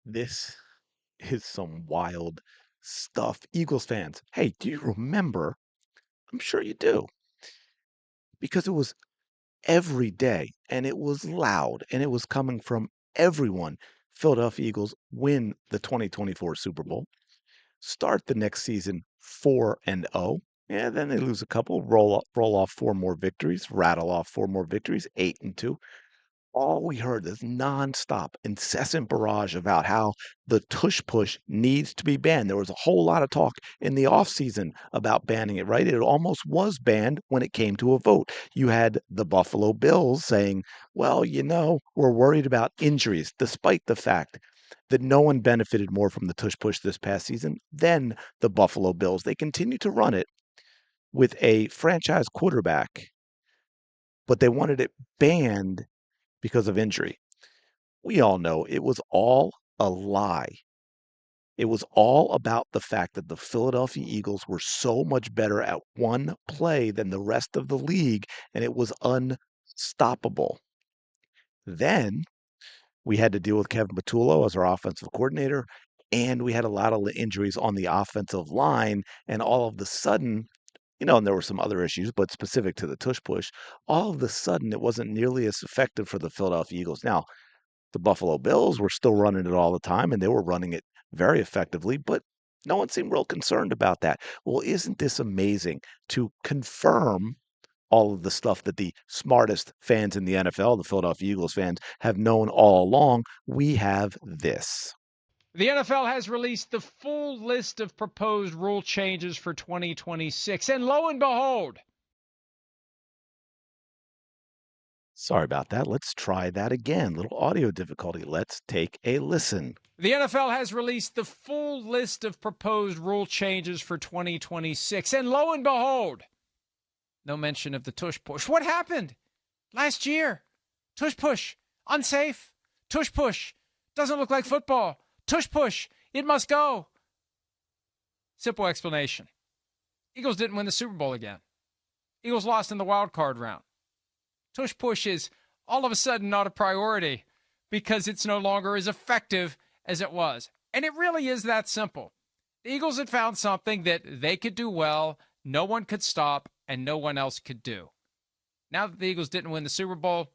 This is some wild stuff. Eagles fans, hey, do you remember? I'm sure you do, because it was every day and it was loud and it was coming from everyone. Philadelphia Eagles win the 2024 Super Bowl, start the next season 4-0. Yeah, then they lose a couple, roll off four more victories, rattle off four more victories, 8-2. All we heard is nonstop, incessant barrage about how the tush push needs to be banned. There was a whole lot of talk in the offseason about banning it, right? It almost was banned when it came to a vote. You had the Buffalo Bills saying, well, we're worried about injuries, despite the fact that no one benefited more from the tush push this past season than the Buffalo Bills. They continue to run it with a franchise quarterback, but they wanted it banned because of injury. We all know it was all a lie. It was all about the fact that the Philadelphia Eagles were so much better at one play than the rest of the league, and it was unstoppable. Then we had to deal with Kevin Patullo as our offensive coordinator, and we had a lot of injuries on the offensive line, and all of the sudden, and there were some other issues, but specific to the tush push, all of the sudden it wasn't nearly as effective for the Philadelphia Eagles. Now, the Buffalo Bills were still running it all the time, and they were running it very effectively, but no one seemed real concerned about that. Well, isn't this amazing to confirm all of the stuff that the smartest fans in the NFL, the Philadelphia Eagles fans, have known all along? We have this. The NFL has released the full list of proposed rule changes for 2026. And lo and behold, Sorry about that. Let's try that again. Little audio difficulty. Let's take a listen. the NFL has released the full list of proposed rule changes for 2026. And lo and behold, no mention of the tush push. What happened last year? Tush push, unsafe. Tush push, doesn't look like football. Tush push, it must go. Simple explanation. Eagles didn't win the Super Bowl again. Eagles lost in the wild card round. Tush push is all of a sudden not a priority because it's no longer as effective as it was. And it really is that simple. The Eagles had found something that they could do well, no one could stop, and no one else could do. Now that the Eagles didn't win the Super Bowl,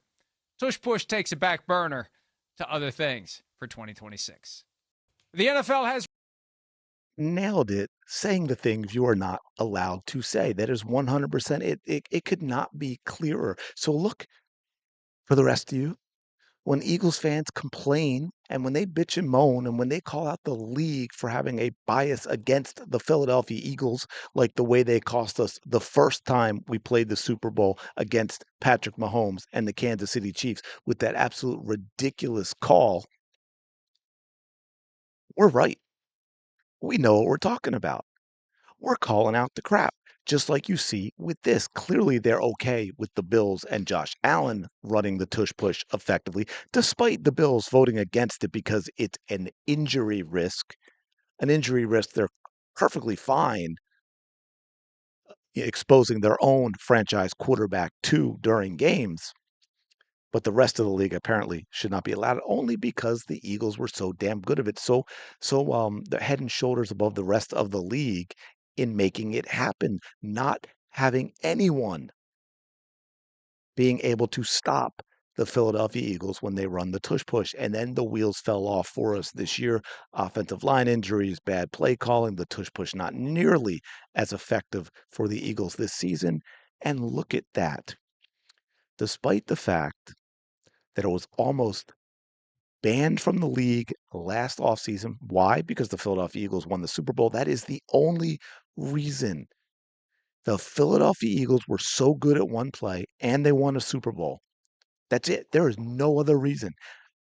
tush push takes a back burner to other things for 2026. The NFL has Nailed it, saying the things you are not allowed to say. That is 100%. It could not be clearer. So look, for the rest of you, when Eagles fans complain and when they bitch and moan and when they call out the league for having a bias against the Philadelphia Eagles, like the way they cost us the first time we played the Super Bowl against Patrick Mahomes and the Kansas City Chiefs with that absolute ridiculous call, we're right. We know what we're talking about. We're calling out the crap. Just like you see with this. Clearly, they're okay with the Bills and Josh Allen running the tush push effectively, despite the Bills voting against it because it's an injury risk. An injury risk they're perfectly fine exposing their own franchise quarterback to during games. But the rest of the league apparently should not be allowed only because the Eagles were so damn good of it. So they're head and shoulders above the rest of the league in making it happen, not having anyone being able to stop the Philadelphia Eagles when they run the tush push. And then the wheels fell off for us this year. Offensive line injuries, bad play calling, the tush push not nearly as effective for the Eagles this season. And look at that. Despite the fact that it was almost banned from the league last offseason. Why? Because the Philadelphia Eagles won the Super Bowl. That is the only reason the Philadelphia Eagles were so good at one play and they won a Super Bowl. That's it. There is no other reason.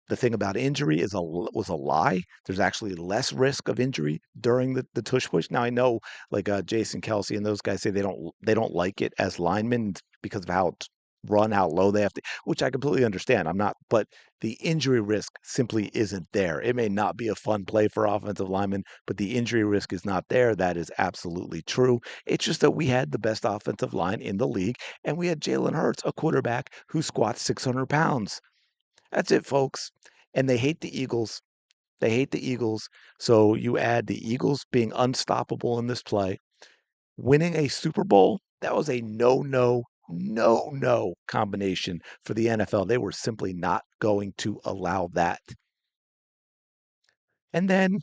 The thing about injury was a lie. There's actually less risk of injury during the tush push. Now I know, like Jason Kelsey and those guys say they don't like it as linemen because of how it's run, how low they have to, which I completely understand. I'm not, but the injury risk simply isn't there. It may not be a fun play for offensive linemen, but the injury risk is not there. That is absolutely true. It's just that we had the best offensive line in the league, and we had Jalen Hurts, a quarterback who squats 600 pounds. That's it, folks. And they hate the Eagles They hate the Eagles. So you add the Eagles being unstoppable in this play, winning a Super Bowl, that was a no, no, no, no combination for the NFL. They were simply not going to allow that. And then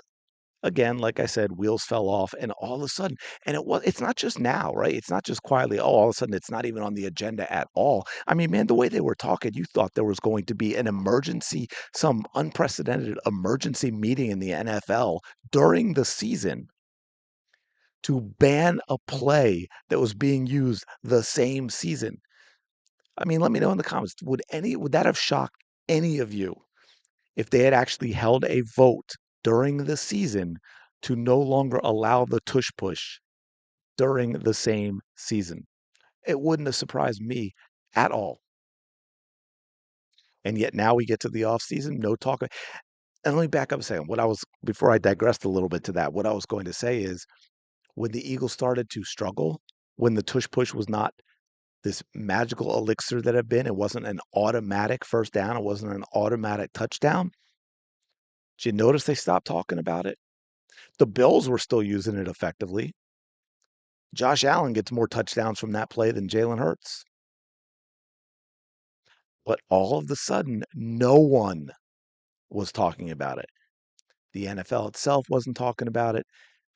again, like I said, wheels fell off, and all of a sudden, and it's not just now, right? It's not just quietly, oh, all of a sudden it's not even on the agenda at all. I mean, man, the way they were talking, you thought there was going to be an emergency, some unprecedented emergency meeting in the NFL during the season to ban a play that was being used the same season. I mean, let me know in the comments, would that have shocked any of you if they had actually held a vote during the season to no longer allow the tush push during the same season? It wouldn't have surprised me at all. And yet now we get to the off season, no talk. And let me back up a second. Before I digressed a little bit to that, what I was going to say is when the Eagles started to struggle, when the tush push was not this magical elixir that had been, it wasn't an automatic first down, it wasn't an automatic touchdown. Did you notice they stopped talking about it? The Bills were still using it effectively. Josh Allen gets more touchdowns from that play than Jalen Hurts. But all of a sudden, no one was talking about it. The NFL itself wasn't talking about it.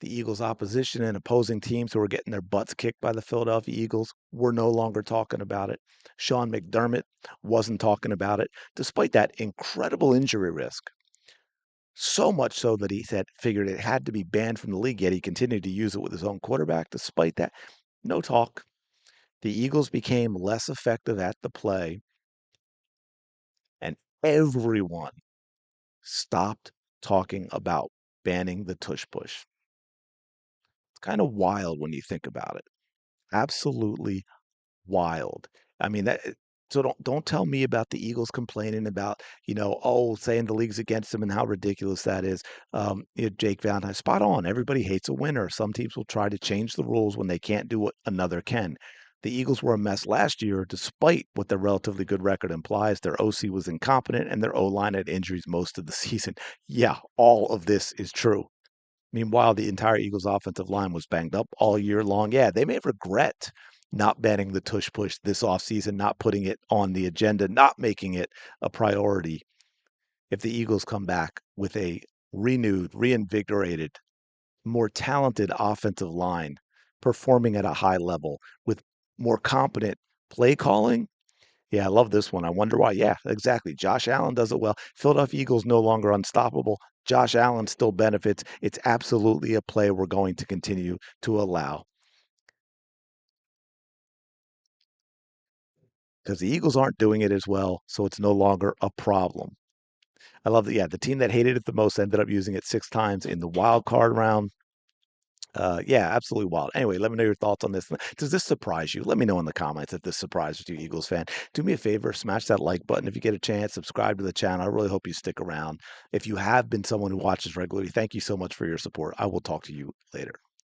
The Eagles' opposition and opposing teams who were getting their butts kicked by the Philadelphia Eagles were no longer talking about it. Sean McDermott wasn't talking about it, despite that incredible injury risk. So much so that he figured it had to be banned from the league, yet he continued to use it with his own quarterback. Despite that, no talk. The Eagles became less effective at the play, and everyone stopped talking about banning the tush push. It's kind of wild when you think about it. Absolutely wild. I mean so don't tell me about the Eagles complaining about, oh, saying the league's against them and how ridiculous that is. Jake Valentine, spot on. Everybody hates a winner. Some teams will try to change the rules when they can't do what another can. The Eagles were a mess last year, despite what their relatively good record implies. Their OC was incompetent and their O line had injuries most of the season. Yeah, all of this is true. Meanwhile, the entire Eagles offensive line was banged up all year long. Yeah, they may regret not banning the tush push this offseason, not putting it on the agenda, not making it a priority if the Eagles come back with a renewed, reinvigorated, more talented offensive line performing at a high level with more competent play calling. Yeah, I love this one. I wonder why. Yeah, exactly. Josh Allen does it well. Philadelphia Eagles no longer unstoppable. Josh Allen still benefits. It's absolutely a play we're going to continue to allow because the Eagles aren't doing it as well, so it's no longer a problem. I love that. Yeah, the team that hated it the most ended up using it 6 times in the wild card round. Yeah, absolutely wild. Anyway, let me know your thoughts on this. Does this surprise you? Let me know in the comments if this surprises you, Eagles fan. Do me a favor, smash that like button if you get a chance. Subscribe to the channel. I really hope you stick around. If you have been someone who watches regularly, thank you so much for your support. I will talk to you later.